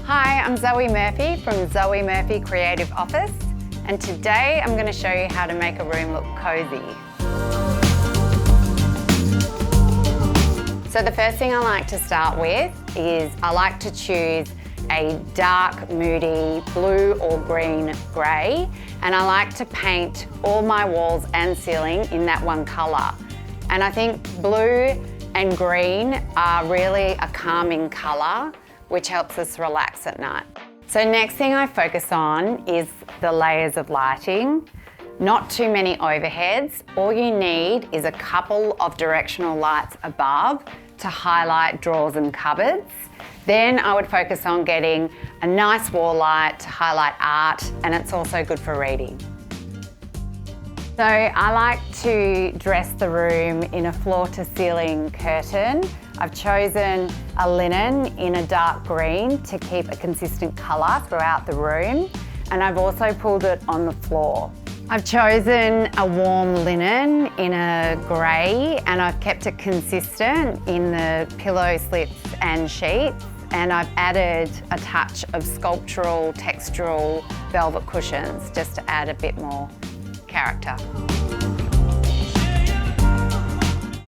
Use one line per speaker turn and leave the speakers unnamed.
Hi, I'm Zoe Murphy from Zoe Murphy Creative Office, and today I'm going to show you how to make a room look cozy. So the first thing I like to start with is I like to choose a dark, moody blue or green grey, and I like to paint all my walls and ceiling in that one colour. And I think blue and green are really a calming colour, which helps us relax at night. So next thing I focus on is the layers of lighting. Not too many overheads. All you need is a couple of directional lights above to highlight drawers and cupboards. Then I would focus on getting a nice wall light to highlight art, and it's also good for reading. So I like to dress the room in a floor-to-ceiling curtain. I've chosen a linen in a dark green to keep a consistent colour throughout the room, and I've also pulled it on the floor. I've chosen a warm linen in a grey, and I've kept it consistent in the pillow slips and sheets, and I've added a touch of sculptural, textural velvet cushions just to add a bit more character.